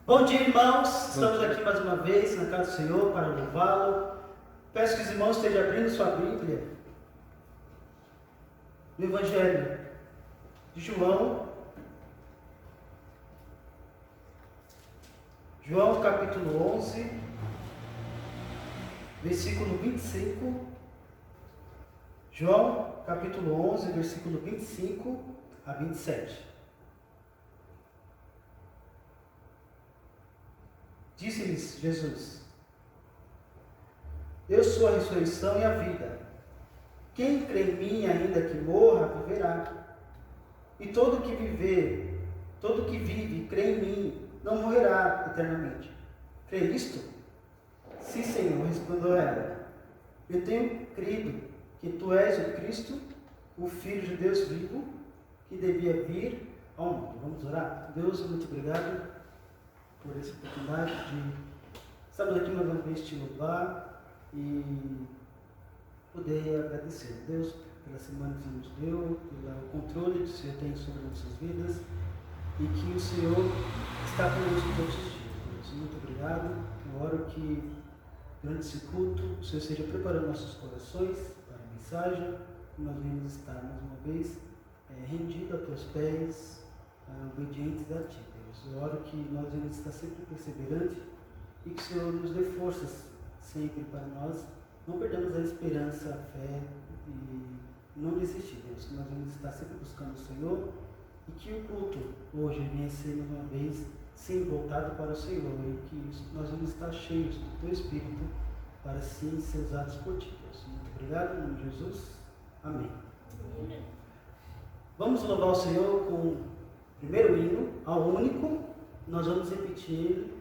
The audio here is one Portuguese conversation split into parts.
Bom dia, irmãos. Estamos aqui mais uma vez na casa do Senhor para louvá-lo. Peço que os irmãos estejam abrindo sua Bíblia no Evangelho de João. João capítulo 11, versículo 25. João capítulo 11, versículo 25 a 27. Disse-lhes Jesus: Eu sou a ressurreição e a vida. Quem crê em mim, ainda que morra, viverá. E todo que vive e crê em mim, não morrerá eternamente. Crê nisto? Sim, Senhor, respondeu ela. Eu tenho crido que tu és o Cristo, o Filho de Deus vivo, que devia vir ao mundo. Vamos orar? Deus, muito obrigado por essa oportunidade de estarmos aqui mais uma vez te louvar e poder agradecer, Deus, pela semana que o Senhor nos deu, pelo controle que o Senhor tem sobre nossas vidas e que o Senhor está conosco todos os dias. Deus, muito obrigado. Eu oro que durante esse culto o Senhor esteja preparando nossos corações para a mensagem, que nós venhamos estar mais uma vez rendidos a teus pés, obedientes a ti. Eu oro que nós venhamos estar sempre perseverantes e que o Senhor nos dê forças sempre para nós não perdermos a esperança, a fé e não desistir, Deus. Que nós venhamos estar sempre buscando o Senhor e que o culto hoje venha ser mais uma vez sempre voltado para o Senhor e que nós vamos estar cheios do Teu Espírito para assim ser usados por Ti, Deus. Muito obrigado, em nome de Jesus. Amém. Amém. Vamos louvar o Senhor com o primeiro hino, ao único. Nós vamos repetir ele.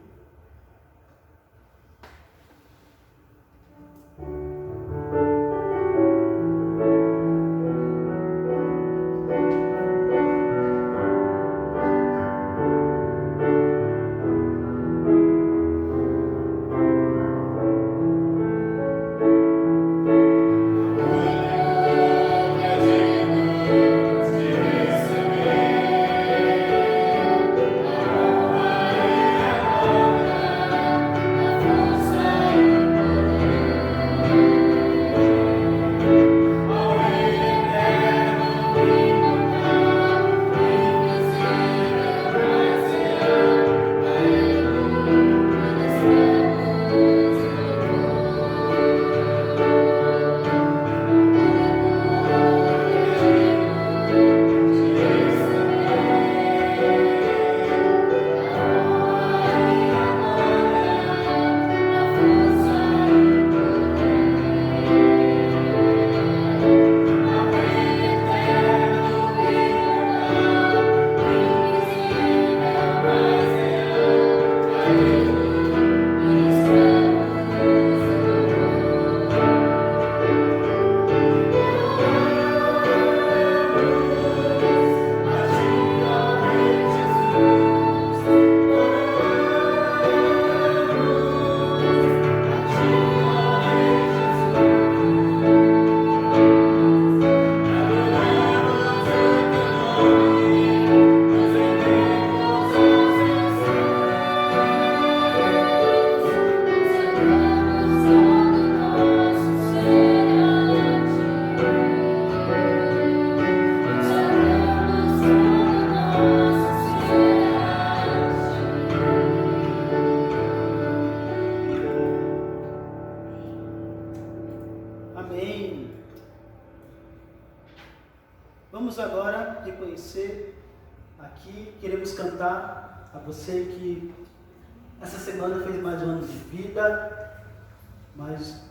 Amém. Vamos agora reconhecer aqui, queremos cantar a você que essa semana fez mais um ano de vida, mais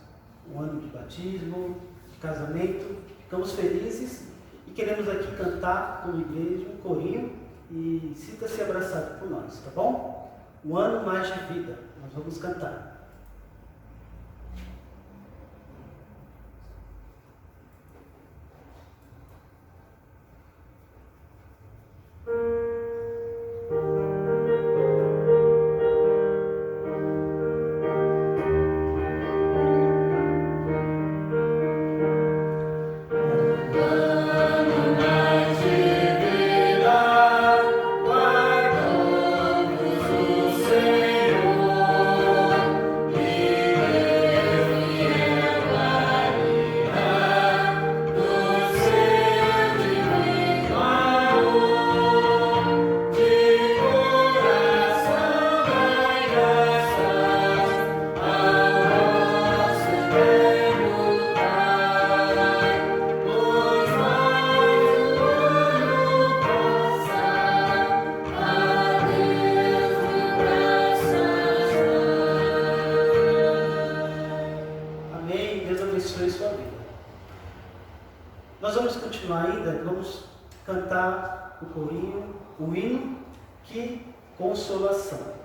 um ano de batismo, de casamento. Ficamos felizes e queremos aqui cantar como igreja um corinho e sinta-se abraçado por nós, tá bom? Um ano mais de vida, nós vamos cantar. Say o hino Que Consolação.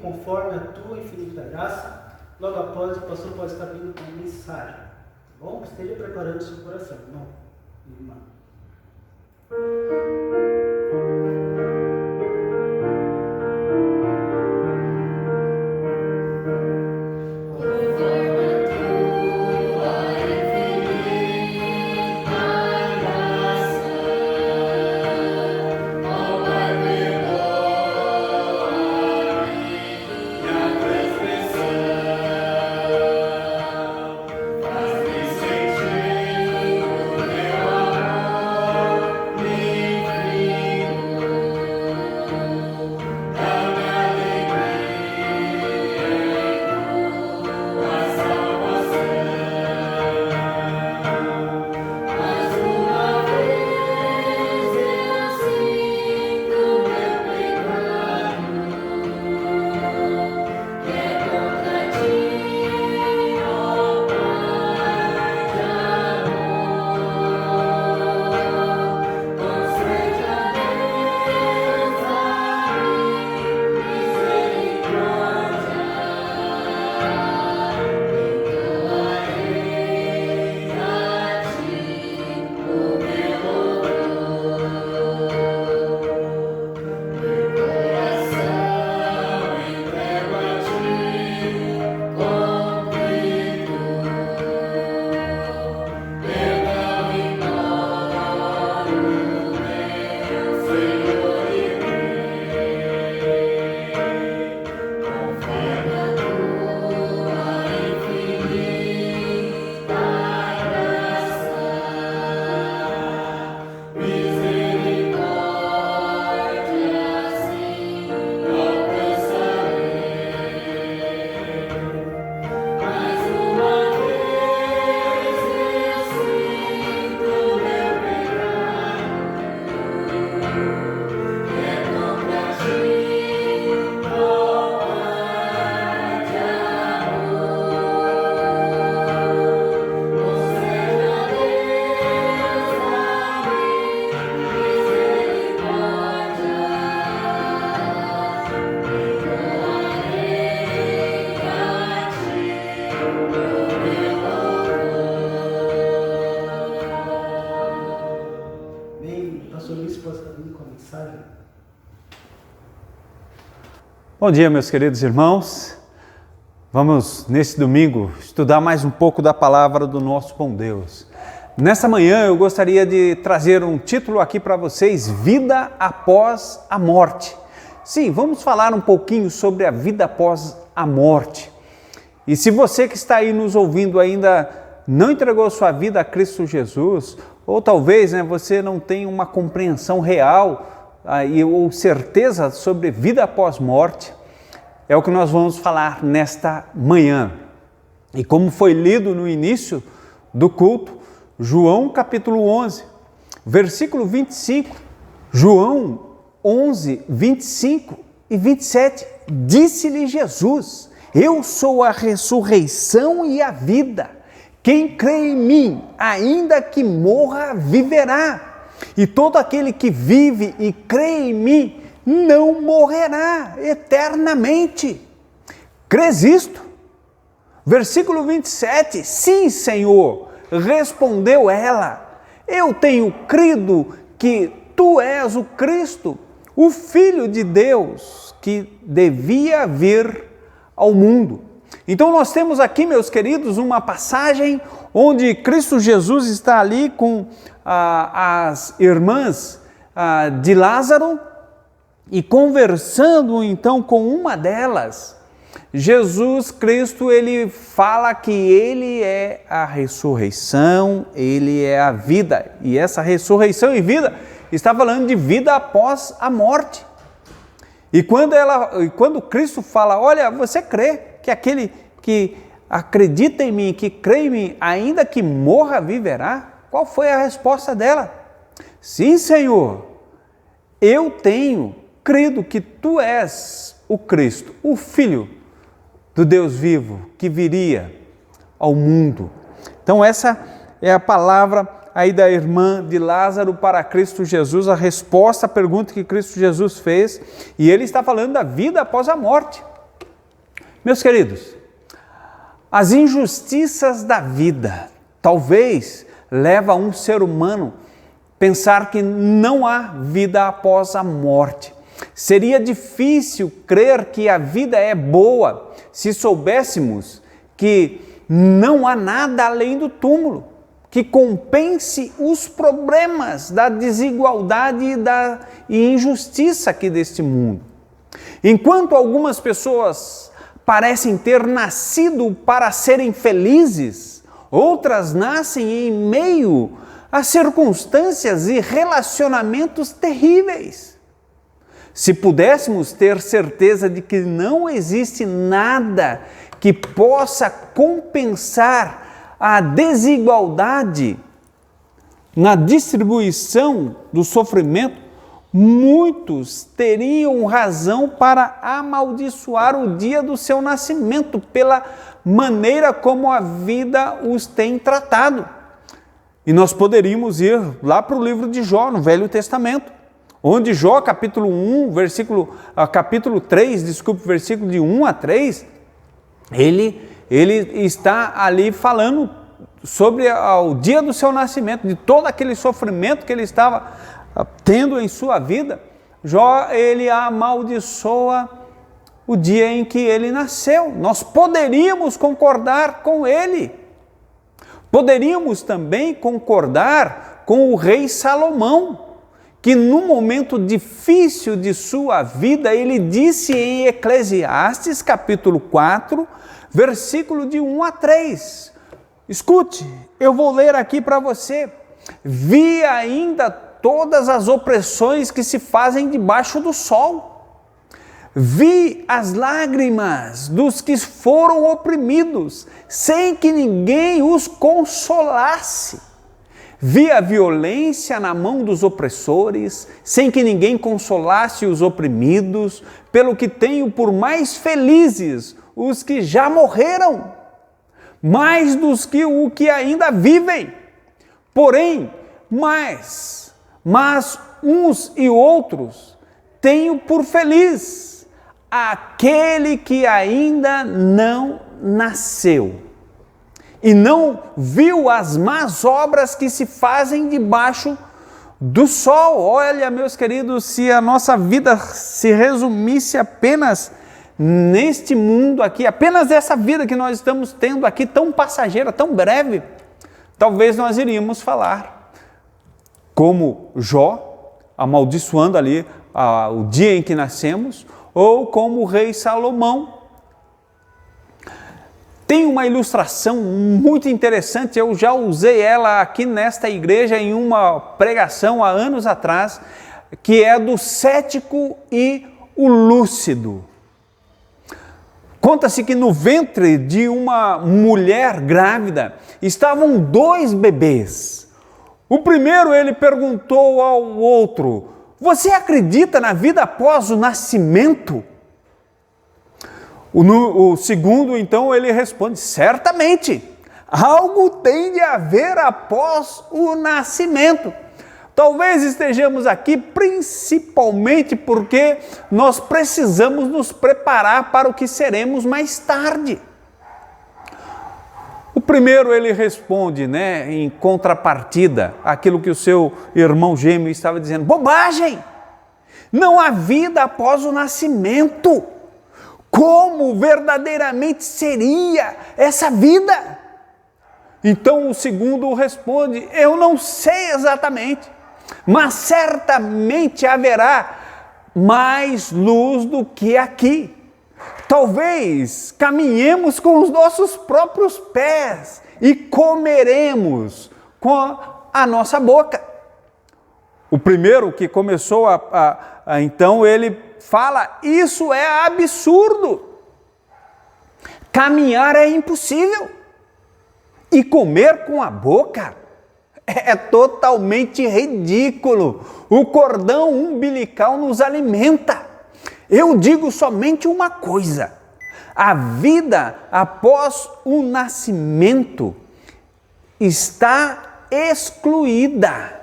Conforme a tua infinita graça, logo após o pastor pode estar vindo com uma mensagem, tá bom? Esteja preparando o seu coração, irmão e irmã. Sentir o teu amor me Bom dia, meus queridos irmãos. Vamos, nesse domingo, estudar mais um pouco da palavra do nosso bom Deus. Nessa manhã eu gostaria de trazer um título aqui para vocês: Vida após a morte. Sim, vamos falar um pouquinho sobre a vida após a morte. E se você que está aí nos ouvindo ainda não entregou sua vida a Cristo Jesus, ou talvez você não tenha uma compreensão real ou certeza sobre vida após morte, é o que nós vamos falar nesta manhã. E como foi lido no início do culto, João capítulo 11, versículo 25, João 11, 25 e 27, disse-lhe Jesus: eu sou a ressurreição e a vida. Quem crê em mim, ainda que morra, viverá. E todo aquele que vive e crê em mim não morrerá eternamente. Crês isto? Versículo 27, sim, Senhor, respondeu ela, eu tenho crido que tu és o Cristo, o Filho de Deus, que devia vir ao mundo. Então nós temos aqui, meus queridos, uma passagem onde Cristo Jesus está ali com as irmãs de Lázaro e conversando então com uma delas. Jesus Cristo, ele fala que ele é a ressurreição, ele é a vida, e essa ressurreição e vida está falando de vida após a morte. E quando Cristo fala, olha, você crê que aquele que acredita em mim, que crê em mim, ainda que morra, viverá? Qual foi a resposta dela? Sim, Senhor, eu tenho crido que tu és o Cristo, o Filho do Deus vivo, que viria ao mundo. Então essa é a palavra aí da irmã de Lázaro para Cristo Jesus, a resposta à pergunta que Cristo Jesus fez, e ele está falando da vida após a morte. Meus queridos, as injustiças da vida talvez leva um ser humano a pensar que não há vida após a morte. Seria difícil crer que a vida é boa se soubéssemos que não há nada além do túmulo que compense os problemas da desigualdade e injustiça aqui deste mundo. Enquanto algumas pessoas parecem ter nascido para serem felizes, outras nascem em meio a circunstâncias e relacionamentos terríveis. Se pudéssemos ter certeza de que não existe nada que possa compensar a desigualdade na distribuição do sofrimento, muitos teriam razão para amaldiçoar o dia do seu nascimento pela maneira como a vida os tem tratado. E nós poderíamos ir lá para o livro de Jó, no Velho Testamento, onde Jó, capítulo 3, versículo de 1 a 3, ele está ali falando sobre o dia do seu nascimento, de todo aquele sofrimento que ele estava tendo em sua vida. Jó, ele amaldiçoa o dia em que ele nasceu. Nós poderíamos concordar com ele. Poderíamos também concordar com o rei Salomão, que num momento difícil de sua vida, ele disse em Eclesiastes, capítulo 4, versículo de 1 a 3. Escute, eu vou ler aqui para você. Vi ainda todas as opressões que se fazem debaixo do sol. Vi as lágrimas dos que foram oprimidos, sem que ninguém os consolasse. Vi a violência na mão dos opressores, sem que ninguém consolasse os oprimidos, pelo que tenho por mais felizes os que já morreram, mais dos que o que ainda vivem. Porém, mas uns e outros tenho por feliz aquele que ainda não nasceu e não viu as más obras que se fazem debaixo do sol. Olha, meus queridos, se a nossa vida se resumisse apenas neste mundo aqui, apenas essa vida que nós estamos tendo aqui, tão passageira, tão breve, talvez nós iríamos falar como Jó, amaldiçoando ali o dia em que nascemos, ou como o rei Salomão. Tem uma ilustração muito interessante, eu já usei ela aqui nesta igreja em uma pregação há anos atrás, que é do cético e o lúcido. Conta-se que no ventre de uma mulher grávida estavam 2 bebês. O primeiro ele perguntou ao outro: "Você acredita na vida após o nascimento?" O segundo, então, ele responde: "Certamente, algo tem de haver após o nascimento." Talvez estejamos aqui principalmente porque nós precisamos nos preparar para o que seremos mais tarde. O primeiro, ele responde, em contrapartida, aquilo que o seu irmão gêmeo estava dizendo: "Bobagem! Não há vida após o nascimento. Como verdadeiramente seria essa vida?" Então o segundo responde: "Eu não sei exatamente, mas certamente haverá mais luz do que aqui. Talvez caminhemos com os nossos próprios pés e comeremos com a nossa boca." O primeiro que começou então ele fala: "Isso é absurdo. Caminhar é impossível. E comer com a boca é totalmente ridículo. O cordão umbilical nos alimenta. Eu digo somente uma coisa: a vida após o nascimento está excluída.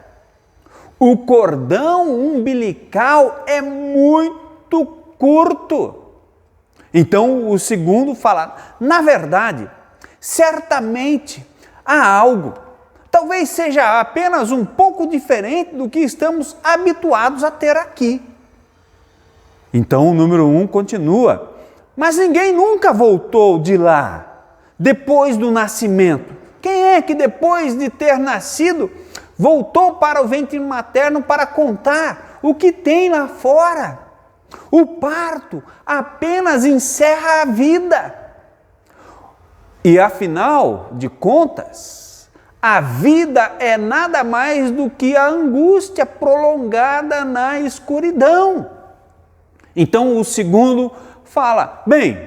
O cordão umbilical é muito curto." Então o segundo fala: "Na verdade, certamente há algo, talvez seja apenas um pouco diferente do que estamos habituados a ter aqui." Então o número 1 continua: "Mas ninguém nunca voltou de lá, depois do nascimento. Quem é que depois de ter nascido, voltou para o ventre materno para contar o que tem lá fora? O parto apenas encerra a vida. E afinal de contas, a vida é nada mais do que a angústia prolongada na escuridão." Então o segundo fala: "Bem,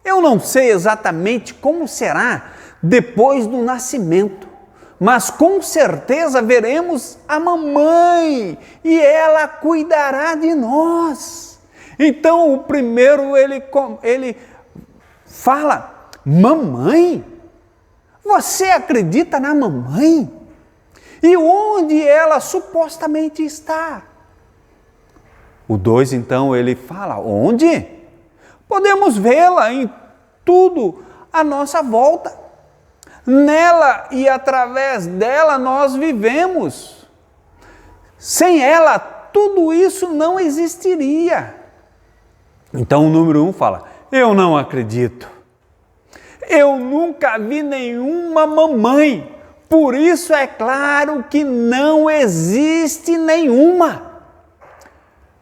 eu não sei exatamente como será depois do nascimento, mas com certeza veremos a mamãe e ela cuidará de nós." Então o primeiro ele fala: "Mamãe? Você acredita na mamãe? E onde ela supostamente está?" O 2 então ele fala: "Onde? Podemos vê-la em tudo à nossa volta. Nela e através dela nós vivemos. Sem ela, tudo isso não existiria." Então o número 1 fala: "Eu não acredito. Eu nunca vi nenhuma mamãe, por isso é claro que não existe nenhuma."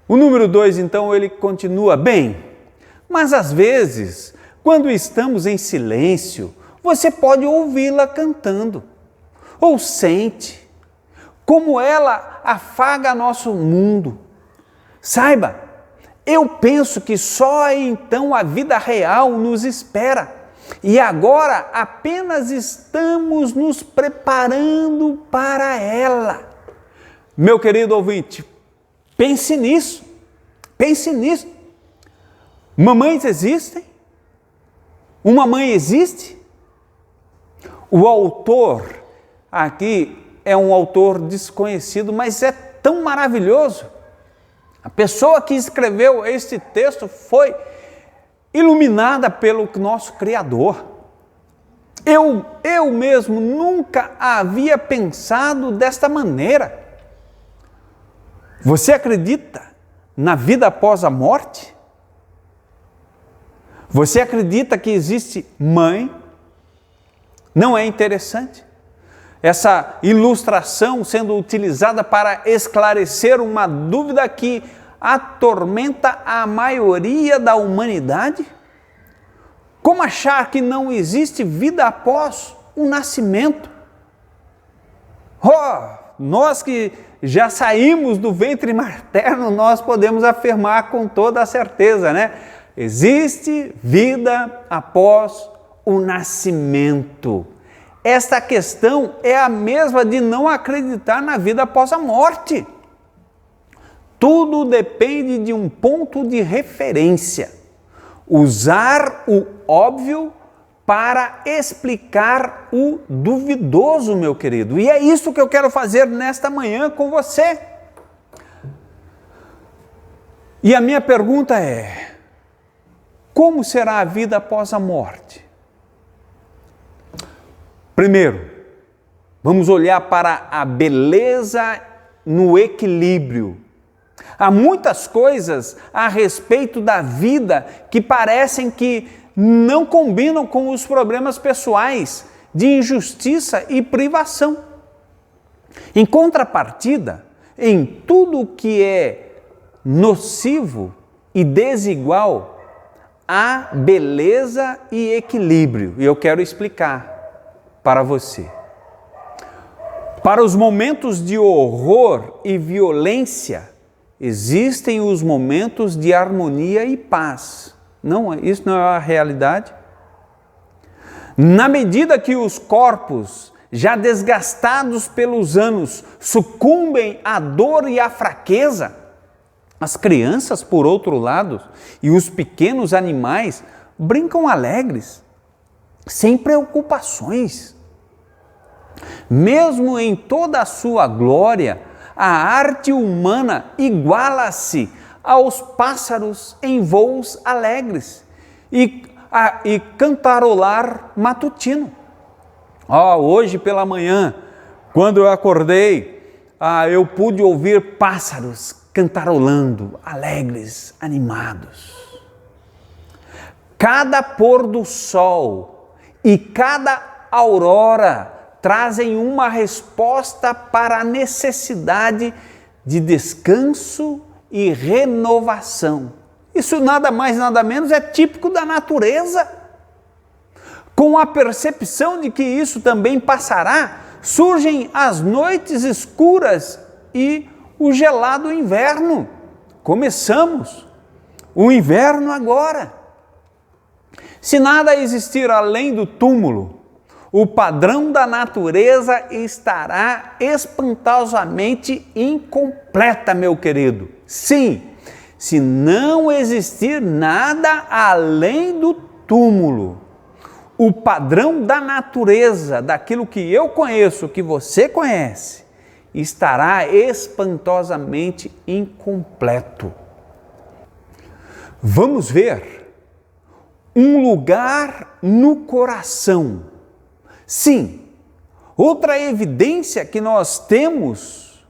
O número 2 então ele continua: "Bem, mas às vezes, quando estamos em silêncio, você pode ouvi-la cantando, ou sente como ela afaga nosso mundo. Saiba, eu penso que só então a vida real nos espera, e agora apenas estamos nos preparando para ela." Meu querido ouvinte, pense nisso, pense nisso. Mamães existem? Uma mãe existe? O autor aqui é um autor desconhecido, mas é tão maravilhoso. A pessoa que escreveu este texto foi iluminada pelo nosso Criador. Eu mesmo nunca havia pensado desta maneira. Você acredita na vida após a morte? Você acredita que existe mãe? Não é interessante? Essa ilustração sendo utilizada para esclarecer uma dúvida que atormenta a maioria da humanidade? Como achar que não existe vida após o nascimento? Nós que já saímos do ventre materno, nós podemos afirmar com toda a certeza, né? Existe vida após o nascimento. Esta questão é a mesma de não acreditar na vida após a morte. Tudo depende de um ponto de referência. Usar o óbvio para explicar o duvidoso, meu querido. E é isso que eu quero fazer nesta manhã com você. E a minha pergunta é: como será a vida após a morte? Primeiro, vamos olhar para a beleza no equilíbrio. Há muitas coisas a respeito da vida que parecem que não combinam com os problemas pessoais de injustiça e privação. Em contrapartida, em tudo que é nocivo e desigual, há beleza e equilíbrio. E eu quero explicar para você. Para os momentos de horror e violência, existem os momentos de harmonia e paz. Isso não é a realidade? Na medida que os corpos, já desgastados pelos anos, sucumbem à dor e à fraqueza, as crianças, por outro lado, e os pequenos animais brincam alegres, sem preocupações. Mesmo em toda a sua glória, a arte humana iguala-se aos pássaros em voos alegres e cantarolar matutino. Hoje pela manhã, quando eu acordei, eu pude ouvir pássaros cantarolando, alegres, animados. Cada pôr do sol e cada aurora trazem uma resposta para a necessidade de descanso e renovação. Isso nada mais, nada menos é típico da natureza. Com a percepção de que isso também passará, surgem as noites escuras e o gelado inverno. Começamos o inverno agora. Se nada existir além do túmulo, o padrão da natureza estará espantosamente incompleta, meu querido. Sim, se não existir nada além do túmulo, o padrão da natureza, daquilo que eu conheço, que você conhece, estará espantosamente incompleto. Vamos ver um lugar no coração. Sim, outra evidência que nós temos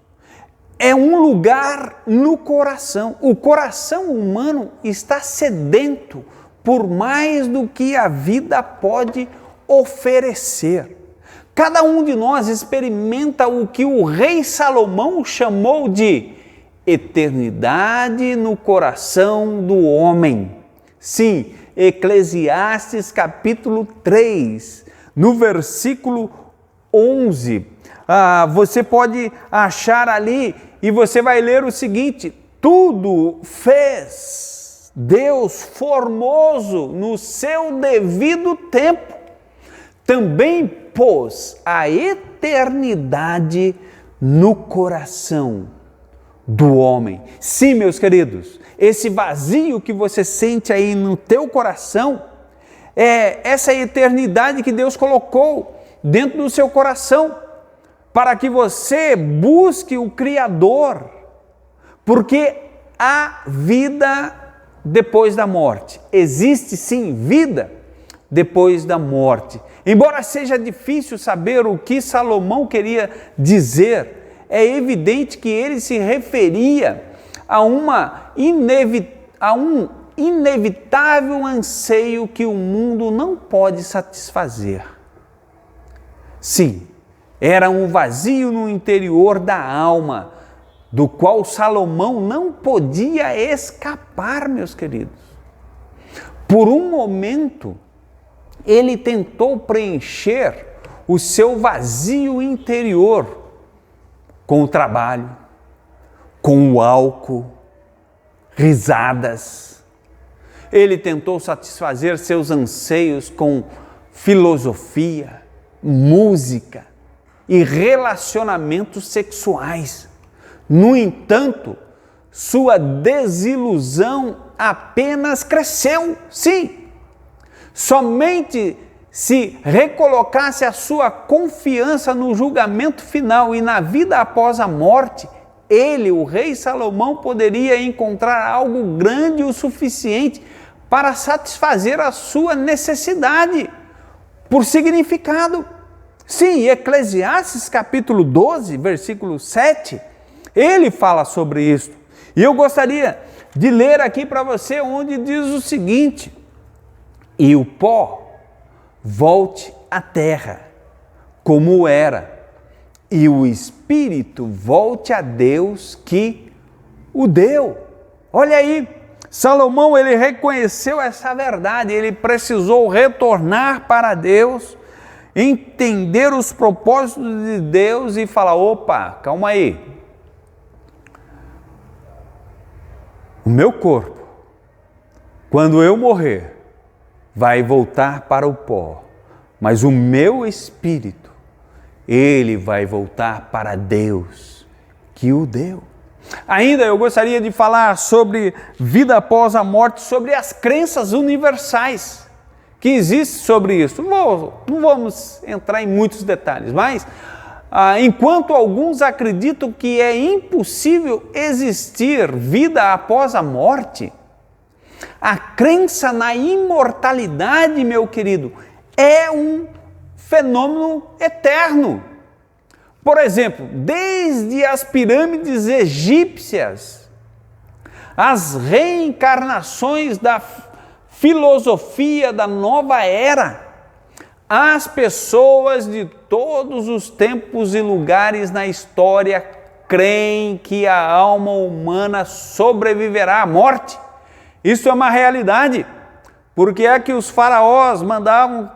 é um lugar no coração. O coração humano está sedento por mais do que a vida pode oferecer. Cada um de nós experimenta o que o rei Salomão chamou de eternidade no coração do homem. Sim, Eclesiastes capítulo 3, no versículo 11, você pode achar ali e você vai ler o seguinte: tudo fez Deus formoso no seu devido tempo, também pôs a eternidade no coração do homem. Sim, meus queridos, esse vazio que você sente aí no teu coração é essa eternidade que Deus colocou dentro do seu coração para que você busque o Criador, porque há vida depois da morte. Existe sim vida depois da morte. Embora seja difícil saber o que Salomão queria dizer, é evidente que ele se referia a um inevitável anseio que o mundo não pode satisfazer. Sim, era um vazio no interior da alma, do qual Salomão não podia escapar, meus queridos. Por um momento, ele tentou preencher o seu vazio interior com o trabalho, com o álcool, risadas. Ele tentou satisfazer seus anseios com filosofia, música e relacionamentos sexuais. No entanto, sua desilusão apenas cresceu. Sim, somente se recolocasse a sua confiança no julgamento final e na vida após a morte, ele, o rei Salomão, poderia encontrar algo grande o suficiente para satisfazer a sua necessidade por significado. Sim, Eclesiastes capítulo 12, versículo 7, ele fala sobre isso. E eu gostaria de ler aqui para você onde diz o seguinte: e o pó volte à terra, como era, e o espírito volte a Deus que o deu. Olha aí, Salomão, ele reconheceu essa verdade, ele precisou retornar para Deus, entender os propósitos de Deus e falar: opa, calma aí, o meu corpo, quando eu morrer, vai voltar para o pó, mas o meu espírito, ele vai voltar para Deus que o deu. Ainda eu gostaria de falar sobre vida após a morte, sobre as crenças universais que existem sobre isso. Não vamos entrar em muitos detalhes, mas enquanto alguns acreditam que é impossível existir vida após a morte, a crença na imortalidade, meu querido, é um fenômeno eterno. Por exemplo, desde as pirâmides egípcias, as reencarnações da filosofia da nova era, as pessoas de todos os tempos e lugares na história creem que a alma humana sobreviverá à morte. Isso é uma realidade. Porque é que os faraós mandavam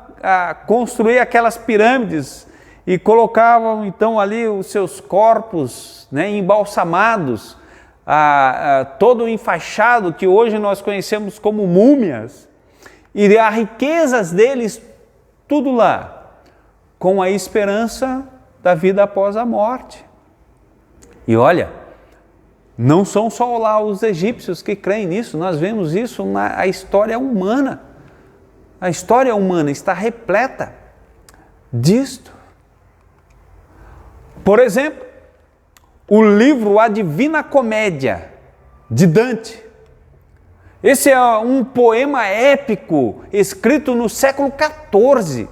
construir aquelas pirâmides e colocavam então ali os seus corpos, né, embalsamados, todo enfaixado, que hoje nós conhecemos como múmias, e as riquezas deles, tudo lá, com a esperança da vida após a morte. E olha, não são só lá os egípcios que creem nisso, nós vemos isso na história humana. A história humana está repleta disto. Por exemplo, o livro A Divina Comédia, de Dante. Esse é um poema épico, escrito no século XIV.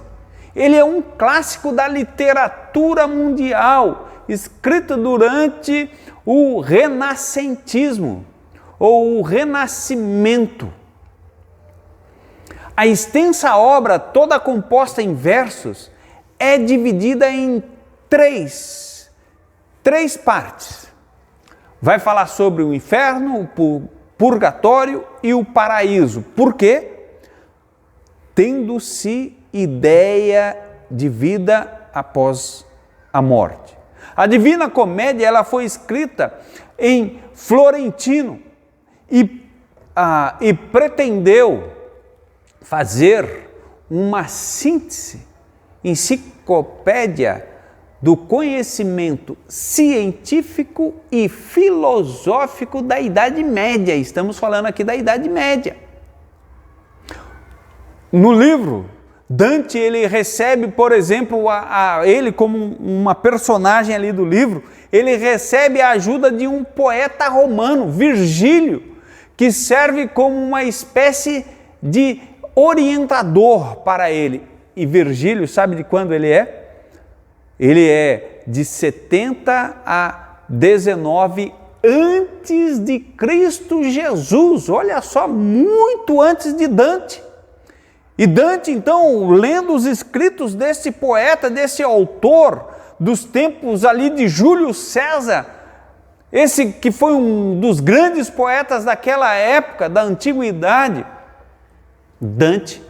Ele é um clássico da literatura mundial, escrito durante o renascentismo, ou o renascimento. A extensa obra, toda composta em versos, é dividida em três partes. Vai falar sobre o inferno, o purgatório e o paraíso. Por quê? Tendo-se ideia de vida após a morte. A Divina Comédia, ela foi escrita em Florentino e pretendeu fazer uma síntese, enciclopédia do conhecimento científico e filosófico da Idade Média. Estamos falando aqui da Idade Média. No livro, Dante, ele recebe, por exemplo, ele como uma personagem ali do livro, ele recebe a ajuda de um poeta romano, Virgílio, que serve como uma espécie de orientador para ele. E Virgílio, sabe de quando ele é? Ele é de 70 a 19 antes de Cristo Jesus. Olha só, muito antes de Dante. E Dante, então, lendo os escritos desse poeta, desse autor, dos tempos ali de Júlio César, esse que foi um dos grandes poetas daquela época, da antiguidade, Dante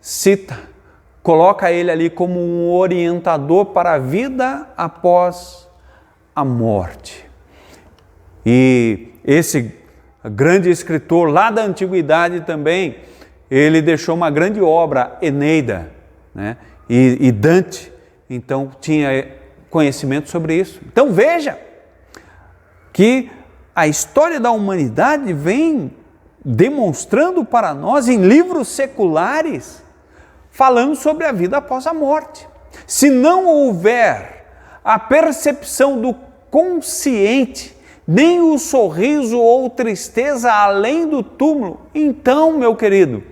cita, coloca ele ali como um orientador para a vida após a morte. E esse grande escritor lá da antiguidade também, ele deixou uma grande obra, Eneida, né? E Dante, então, tinha conhecimento sobre isso. Então veja que a história da humanidade vem demonstrando para nós em livros seculares, falando sobre a vida após a morte. Se não houver a percepção do consciente, nem o sorriso ou tristeza além do túmulo, então, meu querido,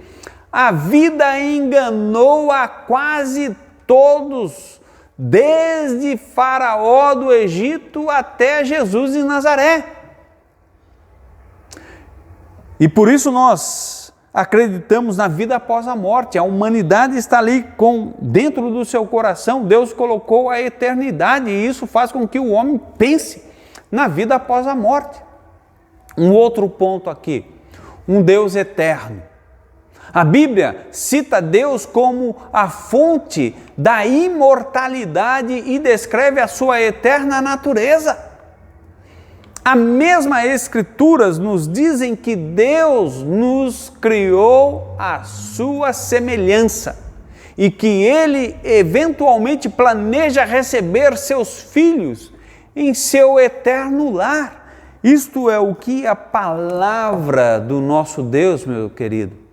a vida enganou a quase todos, desde Faraó do Egito até Jesus de Nazaré. E por isso nós acreditamos na vida após a morte. A humanidade está ali dentro do seu coração. Deus colocou a eternidade e isso faz com que o homem pense na vida após a morte. Um outro ponto aqui, um Deus eterno. A Bíblia cita Deus como a fonte da imortalidade e descreve a sua eterna natureza. A mesma Escrituras nos dizem que Deus nos criou à sua semelhança e que Ele eventualmente planeja receber seus filhos em seu eterno lar. Isto é o que a palavra do nosso Deus, meu querido,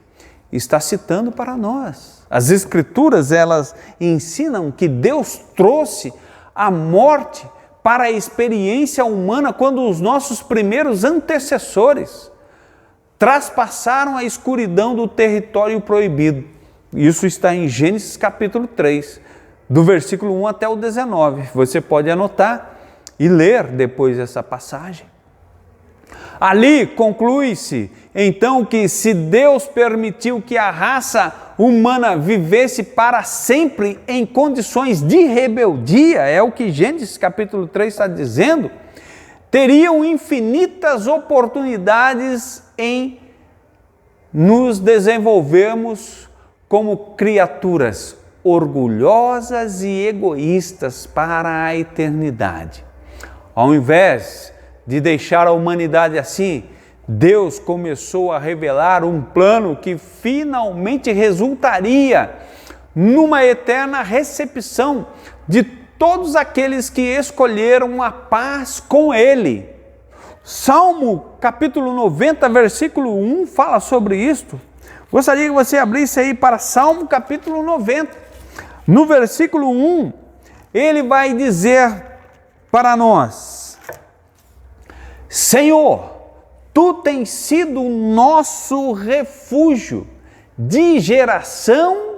está citando para nós. As Escrituras, elas ensinam que Deus trouxe a morte para a experiência humana quando os nossos primeiros antecessores traspassaram a escuridão do território proibido. Isso está em Gênesis capítulo 3, do versículo 1 até o 19. Você pode anotar e ler depois essa passagem. Ali conclui-se, então, que se Deus permitiu que a raça humana vivesse para sempre em condições de rebeldia, é o que Gênesis capítulo 3 está dizendo, teriam infinitas oportunidades em nos desenvolvermos como criaturas orgulhosas e egoístas para a eternidade. Ao invés de deixar a humanidade assim, Deus começou a revelar um plano que finalmente resultaria numa eterna recepção de todos aqueles que escolheram a paz com Ele. Salmo capítulo 90, versículo 1 fala sobre isto. Gostaria que você abrisse aí para Salmo capítulo 90. No versículo 1, ele vai dizer para nós: Senhor, Tu tens sido o nosso refúgio de geração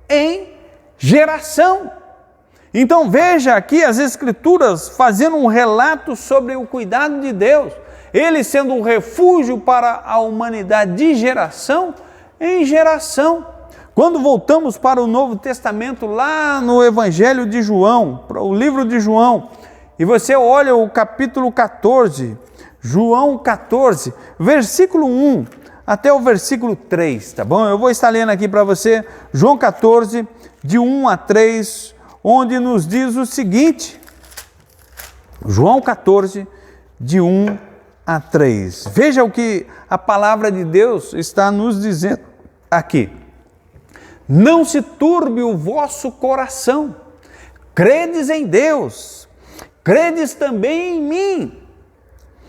em geração. Então veja aqui as Escrituras fazendo um relato sobre o cuidado de Deus, Ele sendo um refúgio para a humanidade de geração em geração. Quando voltamos para o Novo Testamento, lá no Evangelho de João, para o livro de João, e você olha o capítulo 14, João 14, versículo 1 até o versículo 3, tá bom? Eu vou estar lendo aqui para você, João 14, de 1 a 3, onde nos diz o seguinte, João 14, de 1 a 3. Veja o que a palavra de Deus está nos dizendo aqui. Não se turbe o vosso coração, credes em Deus, credes também em mim.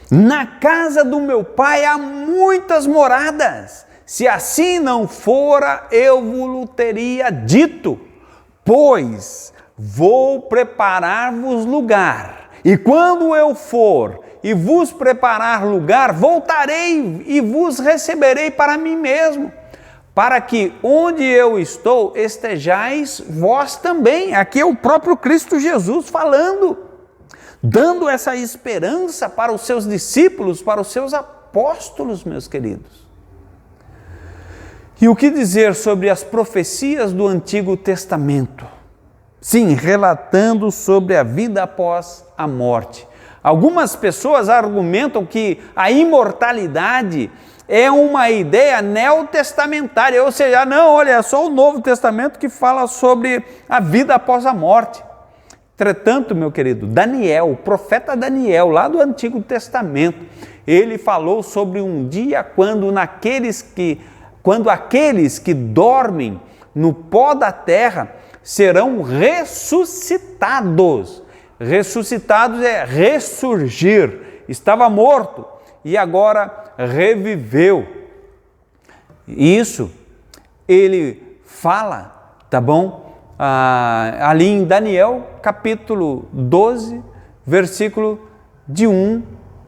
Na casa do meu Pai há muitas moradas, se assim não fora, eu vos teria dito, pois vou preparar-vos lugar, e quando eu for e vos preparar lugar, voltarei e vos receberei para mim mesmo, para que onde eu estou estejais vós também. Aqui é o próprio Cristo Jesus falando. dando essa esperança para os seus discípulos, para os seus apóstolos, meus queridos. E o que dizer sobre as profecias do Antigo Testamento? Sim, relatando sobre a vida após a morte. Algumas pessoas argumentam que a imortalidade é uma ideia neotestamentária, ou seja, não, olha, é só o Novo Testamento que fala sobre a vida após a morte. Entretanto, meu querido, Daniel, o profeta Daniel, lá do Antigo Testamento, ele falou sobre um dia quando aqueles que dormem no pó da terra serão ressuscitados. Ressuscitados é ressurgir. Estava morto e agora reviveu. Isso ele fala, tá bom? Ali em Daniel, capítulo 12, versículo de 1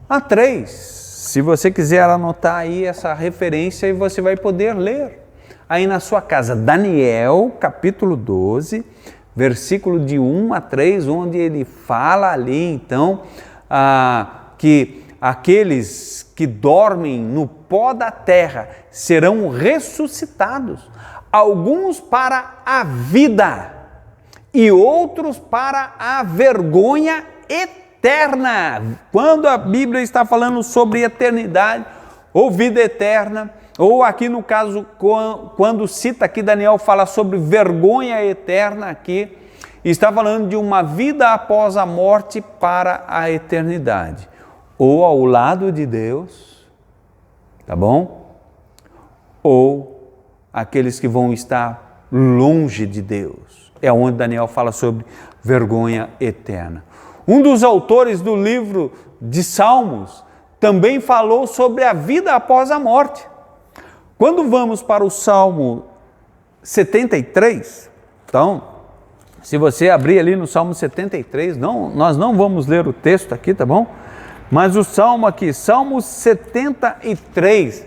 a 3. Se você quiser anotar aí essa referência, você vai poder ler aí na sua casa. Daniel, capítulo 12, versículo de 1 a 3, onde ele fala ali, então, que aqueles que dormem no pó da terra serão ressuscitados, alguns para a vida e outros para a vergonha eterna. Quando a Bíblia está falando sobre eternidade ou vida eterna, ou aqui no caso, quando cita aqui Daniel fala sobre vergonha eterna aqui, está falando de uma vida após a morte para a eternidade, ou ao lado de Deus, tá bom? Ou aqueles que vão estar longe de Deus. É onde Daniel fala sobre vergonha eterna. Um dos autores do livro de Salmos também falou sobre a vida após a morte. Quando vamos para o Salmo 73, então, se você abrir ali no Salmo 73, nós não vamos ler o texto aqui, tá bom? Mas o Salmo aqui, Salmo 73,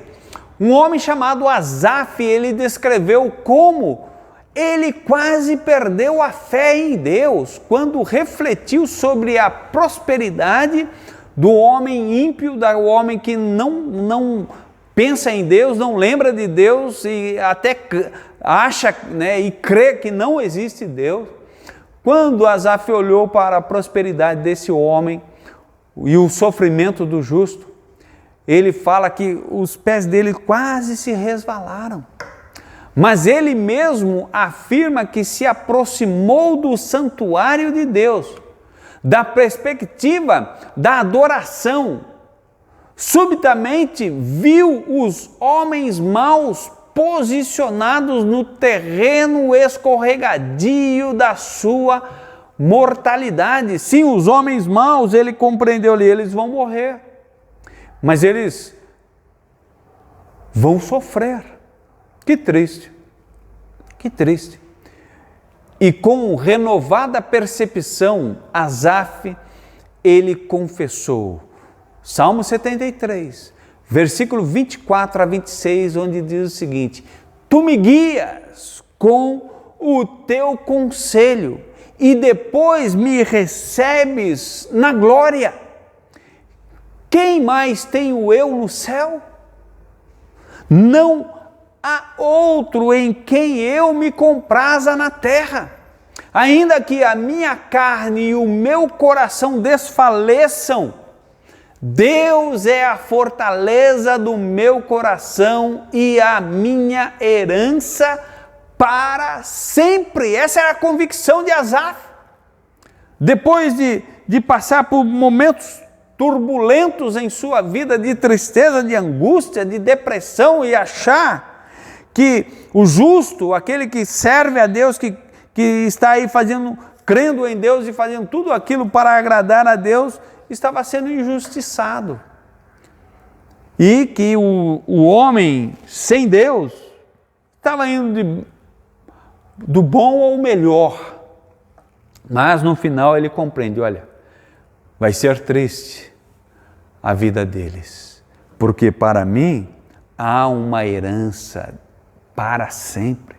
um homem chamado Asaf, ele descreveu como ele quase perdeu a fé em Deus, quando refletiu sobre a prosperidade do homem ímpio, do homem que não pensa em Deus, não lembra de Deus e até acha, né, e crê que não existe Deus. Quando Asaf olhou para a prosperidade desse homem e o sofrimento do justo, ele fala que os pés dele quase se resvalaram. Mas ele mesmo afirma que se aproximou do santuário de Deus, da perspectiva da adoração. Subitamente viu os homens maus posicionados no terreno escorregadio da sua mortalidade. Sim, os homens maus, ele compreendeu ali, eles vão morrer, mas eles vão sofrer. Que triste, que triste. E com renovada percepção, Asaf, ele confessou. Salmo 73, versículo 24 a 26, onde diz o seguinte: Tu me guias com o teu conselho e depois me recebes na glória. Quem mais tenho eu no céu? Não há outro em quem eu me compraza na terra. Ainda que a minha carne e o meu coração desfaleçam, Deus é a fortaleza do meu coração e a minha herança para sempre. Essa era a convicção de Asaf. Depois de passar por momentos turbulentos em sua vida, de tristeza, de angústia, de depressão, e achar que o justo, aquele que serve a Deus, que está aí crendo em Deus e fazendo tudo aquilo para agradar a Deus, estava sendo injustiçado. E que o homem sem Deus estava indo do bom ao melhor. Mas no final ele compreende, olha, vai ser triste a vida deles, porque para mim há uma herança para sempre.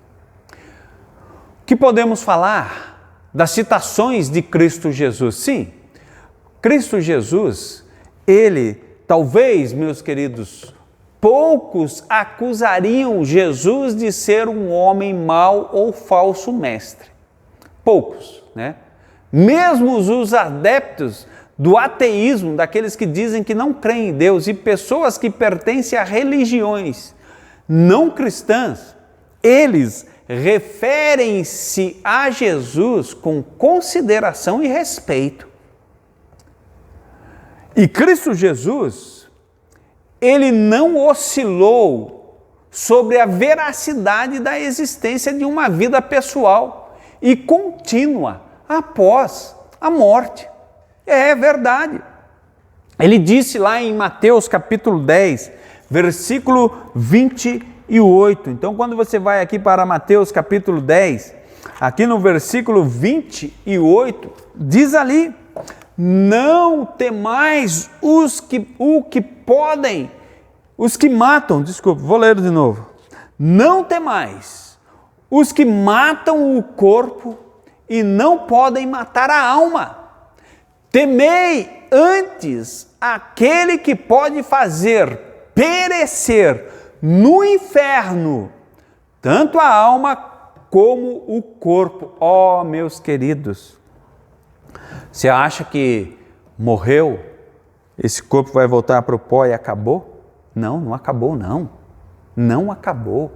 O que podemos falar das citações de Cristo Jesus? Sim, Cristo Jesus, ele, talvez, meus queridos, poucos acusariam Jesus de ser um homem mau ou falso mestre. Poucos, né? Mesmo os adeptos do ateísmo, daqueles que dizem que não creem em Deus, e pessoas que pertencem a religiões não cristãs, eles referem-se a Jesus com consideração e respeito. E Cristo Jesus, ele não oscilou sobre a veracidade da existência de uma vida pessoal e contínua após a morte. É verdade. Ele disse lá em Mateus capítulo 10, versículo 28. Então, quando você vai aqui para Mateus capítulo 10, aqui no versículo 28, diz ali: não temais os que matam, desculpa, vou ler de novo. Não temais os que matam o corpo e não podem matar a alma. Temei antes aquele que pode fazer perecer no inferno tanto a alma como o corpo. Oh, meus queridos, você acha que morreu, esse corpo vai voltar para o pó e acabou? Não, não acabou não. Não acabou.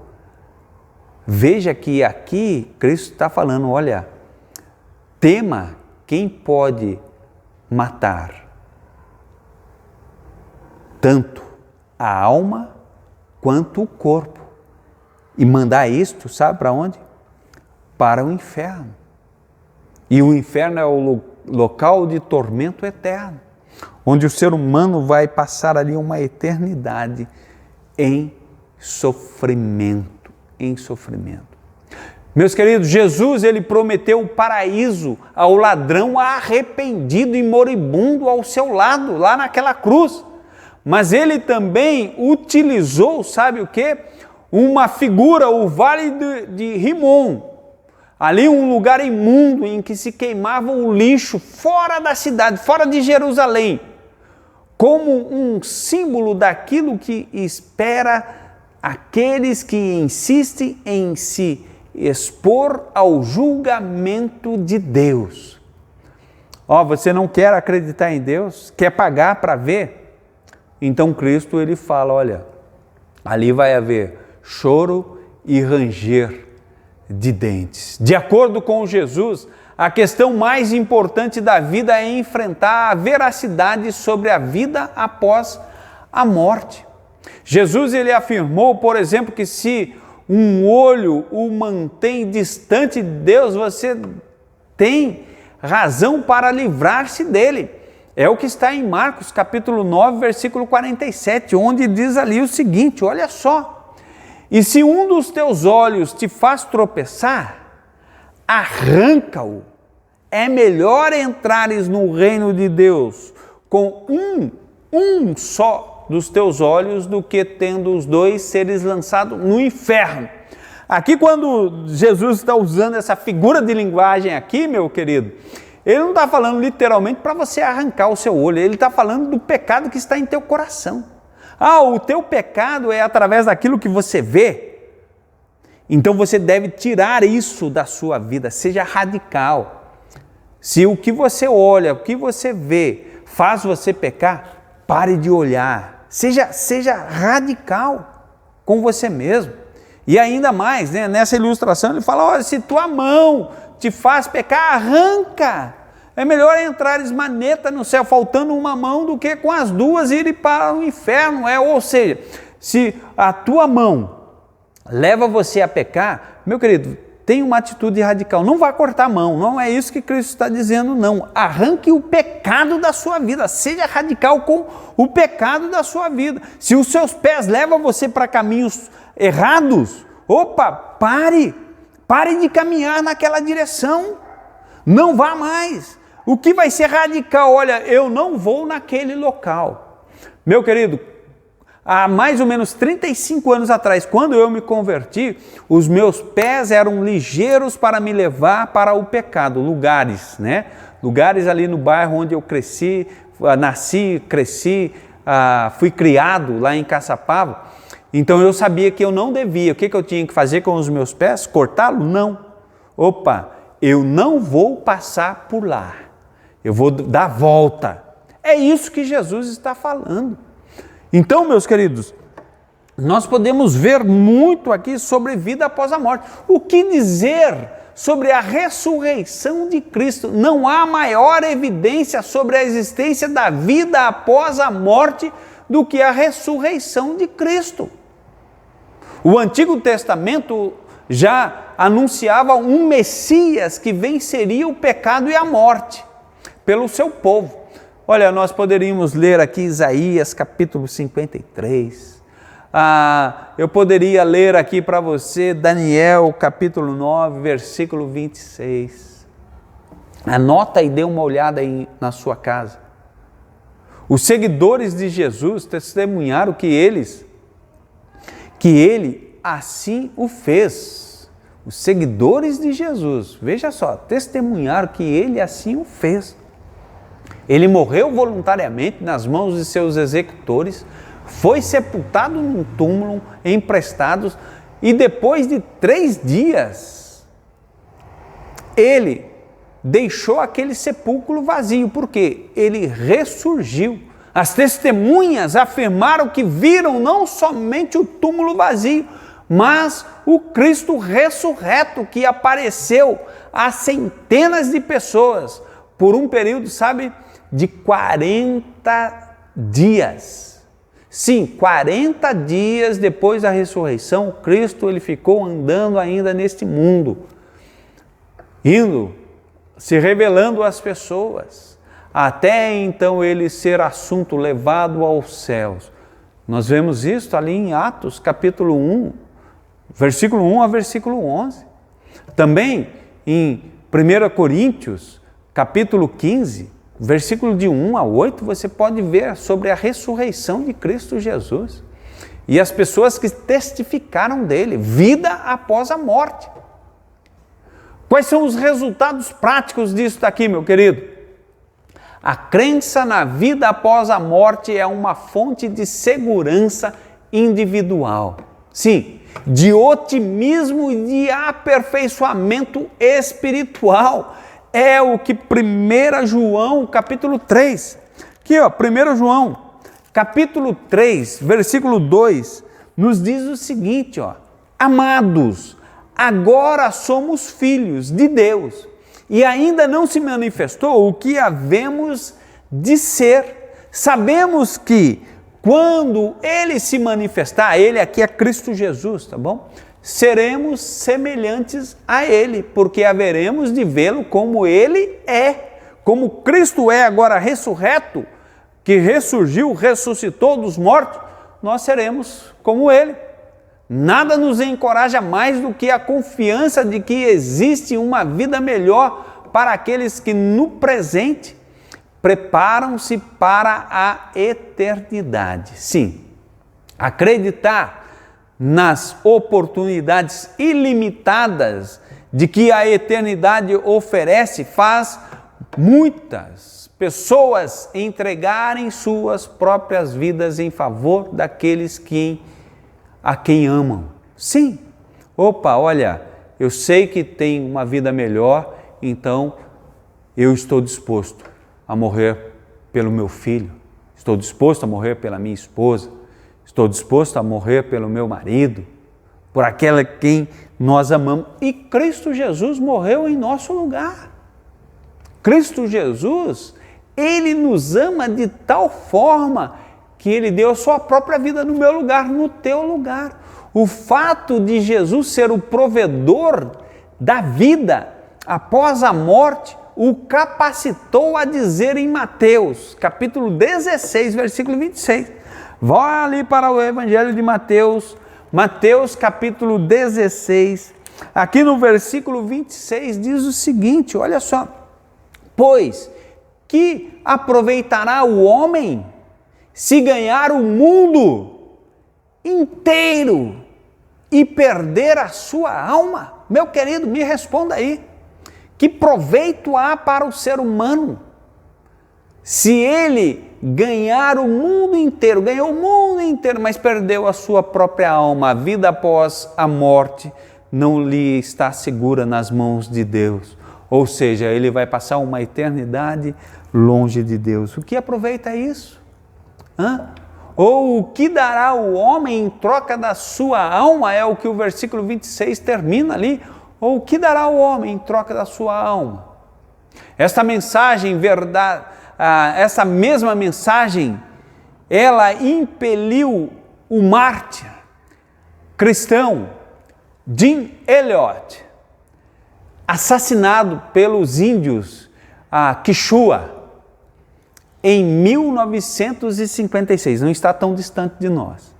Veja que aqui Cristo está falando, olha, tema quem pode matar tanto a alma quanto o corpo e mandar isto, sabe para onde? Para o inferno. E o inferno é o local de tormento eterno, onde o ser humano vai passar ali uma eternidade em sofrimento, Meus queridos, Jesus, ele prometeu o paraíso ao ladrão arrependido e moribundo ao seu lado, lá naquela cruz. Mas ele também utilizou, sabe o quê? Uma figura, o Vale de Rimon, ali um lugar imundo em que se queimava o lixo fora da cidade, fora de Jerusalém, como um símbolo daquilo que espera aqueles que insistem em se expor ao julgamento de Deus. Você não quer acreditar em Deus? Quer pagar para ver? Então Cristo, ele fala, olha, ali vai haver choro e ranger de dentes. De acordo com Jesus, a questão mais importante da vida é enfrentar a veracidade sobre a vida após a morte. Jesus, ele afirmou, por exemplo, que se um olho o mantém distante de Deus, você tem razão para livrar-se dele. É o que está em Marcos capítulo 9, versículo 47, onde diz ali o seguinte, olha só: e se um dos teus olhos te faz tropeçar, arranca-o. É melhor entrares no reino de Deus com um só dos teus olhos do que tendo os dois seres lançados no inferno. Aqui, quando Jesus está usando essa figura de linguagem aqui, meu querido, ele não está falando literalmente para você arrancar o seu olho, ele está falando do pecado que está em teu coração. O teu pecado é através daquilo que você vê, então você deve tirar isso da sua vida, seja radical. Se o que você olha, o que você vê faz você pecar, pare de olhar, seja radical com você mesmo. E ainda mais, né, nessa ilustração ele fala, olha, se tua mão te faz pecar, arranca. É melhor entrares maneta no céu, faltando uma mão, do que com as duas ir para o inferno. Ou seja, se a tua mão leva você a pecar, meu querido, tem uma atitude radical. Não vá cortar a mão, não é isso que Cristo está dizendo, não. Arranque o pecado da sua vida, seja radical com o pecado da sua vida. Se os seus pés levam você para caminhos errados, pare de caminhar naquela direção, não vá mais. O que vai ser radical? Olha, eu não vou naquele local. Meu querido, há mais ou menos 35 anos atrás, quando eu me converti, os meus pés eram ligeiros para me levar para o pecado, lugares, né? lugares ali no bairro onde eu cresci, nasci, cresci, fui criado lá em Caçapava. Então eu sabia que eu não devia. O que eu tinha que fazer com os meus pés? Cortá-lo? Não. Opa, eu não vou passar por lá. Eu vou dar a volta. É isso que Jesus está falando. Então, meus queridos, nós podemos ver muito aqui sobre vida após a morte. O que dizer sobre a ressurreição de Cristo? Não há maior evidência sobre a existência da vida após a morte do que a ressurreição de Cristo. O Antigo Testamento já anunciava um Messias que venceria o pecado e a morte pelo seu povo. Olha, nós poderíamos ler aqui Isaías capítulo 53. Eu poderia ler aqui para você Daniel capítulo 9, versículo 26. Anota e dê uma olhada aí na sua casa. Os seguidores de Jesus testemunharam que ele assim o fez. Os seguidores de Jesus, veja só, testemunharam que ele assim o fez. Ele morreu voluntariamente nas mãos de seus executores, foi sepultado num túmulo emprestado e depois de 3 dias, ele deixou aquele sepulcro vazio, porque ele ressurgiu. As testemunhas afirmaram que viram não somente o túmulo vazio, mas o Cristo ressurreto que apareceu a centenas de pessoas por um período, de 40 dias. Sim, 40 dias depois da ressurreição, Cristo ele ficou andando ainda neste mundo, se revelando às pessoas, até então ele ser assunto levado aos céus. Nós vemos isso ali em Atos capítulo 1, versículo 1 a versículo 11. Também em 1 Coríntios capítulo 15, versículo de 1 a 8, você pode ver sobre a ressurreição de Cristo Jesus e as pessoas que testificaram dele, vida após a morte. Quais são os resultados práticos disso daqui, meu querido? A crença na vida após a morte é uma fonte de segurança individual. Sim, de otimismo e de aperfeiçoamento espiritual. É o que 1 João capítulo 3, aqui 1 João capítulo 3, versículo 2, nos diz o seguinte, amados, agora somos filhos de Deus e ainda não se manifestou o que havemos de ser. Sabemos que quando ele se manifestar, ele aqui é Cristo Jesus, tá bom? Seremos semelhantes a ele, porque haveremos de vê-lo como ele é, como Cristo é agora ressurreto, que ressurgiu, ressuscitou dos mortos, nós seremos como ele. Nada nos encoraja mais do que a confiança de que existe uma vida melhor para aqueles que no presente preparam-se para a eternidade. Sim, acreditar nas oportunidades ilimitadas de que a eternidade oferece faz muitas pessoas entregarem suas próprias vidas em favor daqueles a quem amam. Sim, olha, eu sei que tem uma vida melhor, então eu estou disposto a morrer pelo meu filho, estou disposto a morrer pela minha esposa, estou disposto a morrer pelo meu marido, por aquela quem nós amamos. E Cristo Jesus morreu em nosso lugar. Cristo Jesus, ele nos ama de tal forma que ele deu a sua própria vida no meu lugar, no teu lugar. O fato de Jesus ser o provedor da vida após a morte o capacitou a dizer em Mateus, capítulo 16, versículo 26. Vá ali para o Evangelho de Mateus, Mateus capítulo 16, aqui no versículo 26 diz o seguinte, olha só. Pois que aproveitará o homem se ganhar o mundo inteiro e perder a sua alma? Meu querido, me responda aí. Que proveito há para o ser humano se ele ganhar o mundo inteiro, ganhou o mundo inteiro, mas perdeu a sua própria alma? A vida após a morte não lhe está segura nas mãos de Deus. Ou seja, ele vai passar uma eternidade longe de Deus. O que aproveita isso? Ou o que dará o homem em troca da sua alma? É o que o versículo 26 termina ali. Ou o que dará o homem em troca da sua alma? Esta mensagem, essa mesma mensagem, ela impeliu o mártir cristão Jim Elliot, assassinado pelos índios Quichua em 1956, não está tão distante de nós,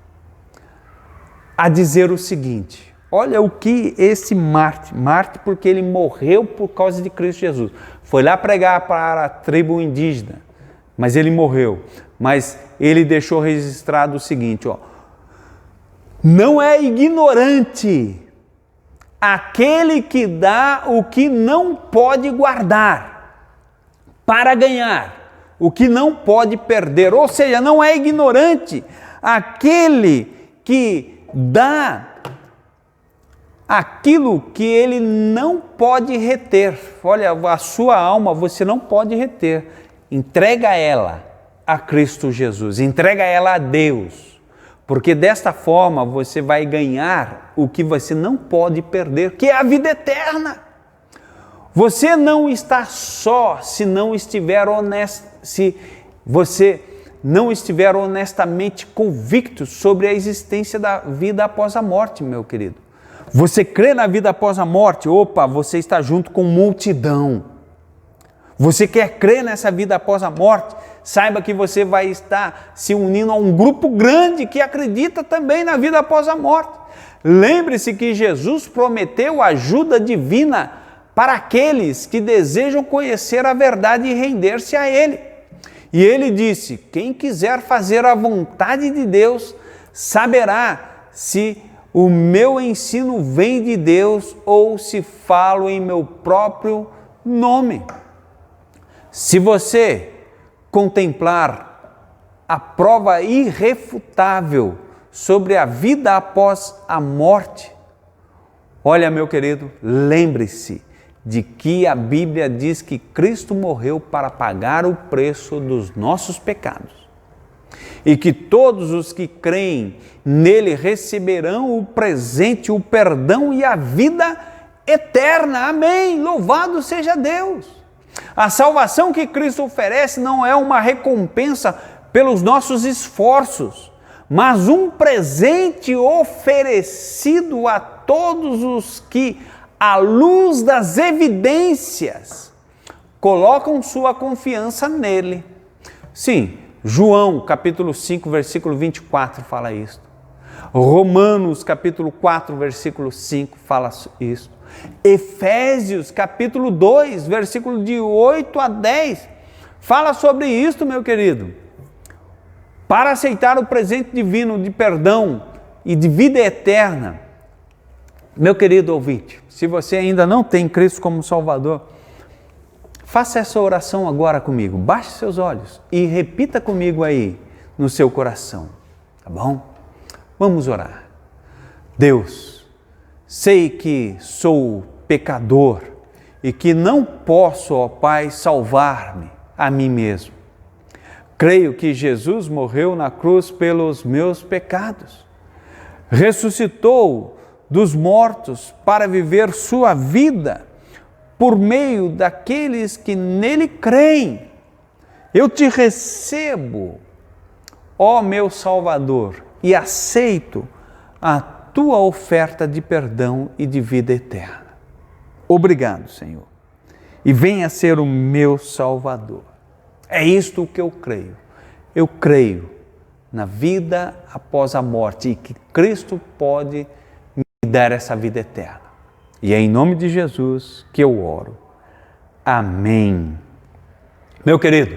a dizer o seguinte: olha o que esse mártir porque ele morreu por causa de Cristo Jesus, foi lá pregar para a tribo indígena, mas ele morreu, mas ele deixou registrado o seguinte, não é ignorante aquele que dá o que não pode guardar para ganhar o que não pode perder. Ou seja, não é ignorante aquele que dá aquilo que ele não pode reter. Olha, a sua alma você não pode reter. Entrega ela a Cristo Jesus, entrega ela a Deus, porque desta forma você vai ganhar o que você não pode perder, que é a vida eterna. Você não está só se você não estiver honestamente convicto sobre a existência da vida após a morte, meu querido. Você crê na vida após a morte? Você está junto com multidão. Você quer crer nessa vida após a morte? Saiba que você vai estar se unindo a um grupo grande que acredita também na vida após a morte. Lembre-se que Jesus prometeu ajuda divina para aqueles que desejam conhecer a verdade e render-se a Ele. E Ele disse: quem quiser fazer a vontade de Deus, saberá se o meu ensino vem de Deus ou se falo em meu próprio nome. Se você contemplar a prova irrefutável sobre a vida após a morte, olha, meu querido, lembre-se de que a Bíblia diz que Cristo morreu para pagar o preço dos nossos pecados e que todos os que creem nele receberão o presente, o perdão e a vida eterna. Amém! Louvado seja Deus! A salvação que Cristo oferece não é uma recompensa pelos nossos esforços, mas um presente oferecido a todos os que, à luz das evidências, colocam sua confiança nele. Sim, João capítulo 5, versículo 24 fala isso. Romanos capítulo 4, versículo 5 fala isso. Efésios capítulo 2, versículo de 8 a 10, fala sobre isso, meu querido. Para aceitar o presente divino de perdão e de vida eterna, meu querido ouvinte, se você ainda não tem Cristo como Salvador, faça essa oração agora comigo. Baixe seus olhos e repita comigo aí no seu coração, tá bom? Vamos orar. Deus, sei que sou pecador e que não posso, ó Pai, salvar-me a mim mesmo. Creio que Jesus morreu na cruz pelos meus pecados, ressuscitou dos mortos para viver sua vida por meio daqueles que nele creem. Eu te recebo, ó meu Salvador, e aceito a tua oferta de perdão e de vida eterna. Obrigado, Senhor. E venha ser o meu Salvador. É isto que eu creio. Eu creio na vida após a morte e que Cristo pode me dar essa vida eterna. E é em nome de Jesus que eu oro. Amém. Meu querido,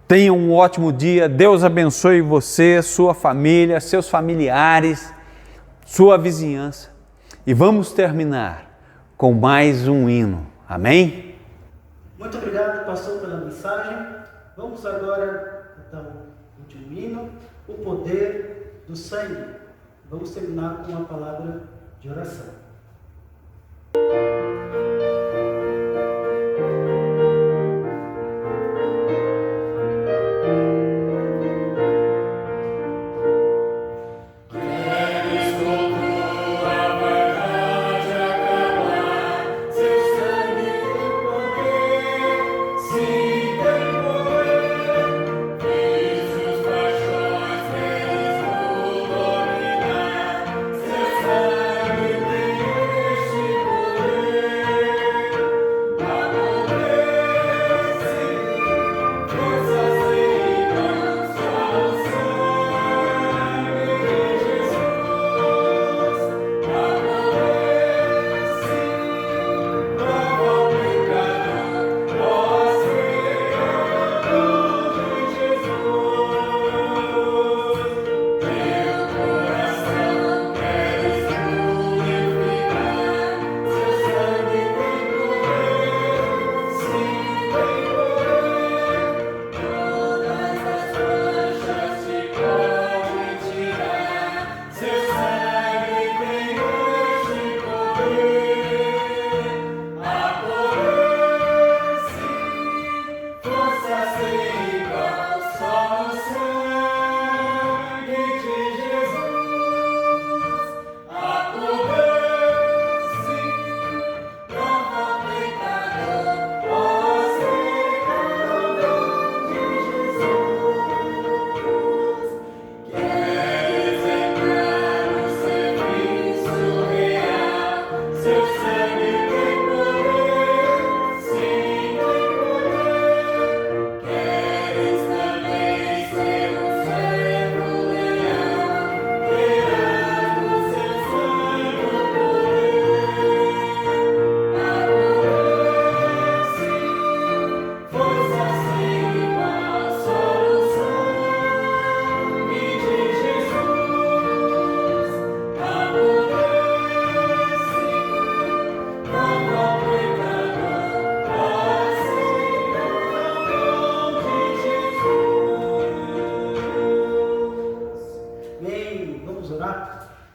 tenha um ótimo dia. Deus abençoe você, sua família, seus familiares, sua vizinhança. E vamos terminar com mais um hino. Amém? Muito obrigado, pastor, pela mensagem. Vamos agora cantar o último hino, o poder do sangue. Vamos terminar com uma palavra de oração.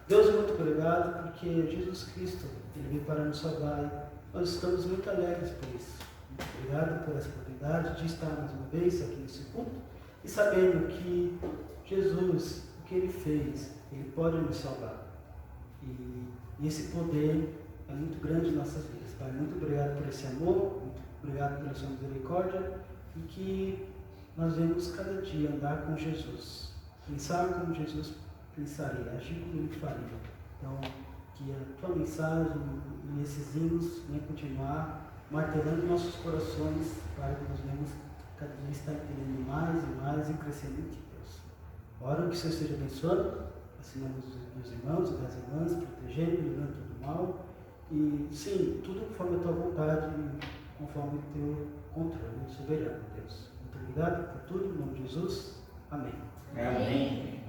Deus, muito obrigado, porque Jesus Cristo, Ele veio para nos salvar e nós estamos muito alegres por isso. Muito obrigado por essa oportunidade de estar mais uma vez aqui nesse culto e sabendo que Jesus, o que Ele fez, Ele pode nos salvar. E esse poder é muito grande em nossas vidas. Pai, muito obrigado por esse amor, muito obrigado pela sua misericórdia e que nós venhamos cada dia andar com Jesus, pensar como Jesus pensaria, agir como Ele faria. Então, que a tua mensagem e esses hinos venham continuar martelando nossos corações para que nós venhamos cada dia estar entendendo mais e mais e crescendo em ti, Deus. Oro que o Senhor esteja abençoando, assinando os meus irmãos e das irmãs, protegendo, livrando todo mal. E sim, tudo conforme a tua vontade e conforme o teu controle soberano, Deus. Muito obrigado por tudo, em nome de Jesus. Amém. Amém.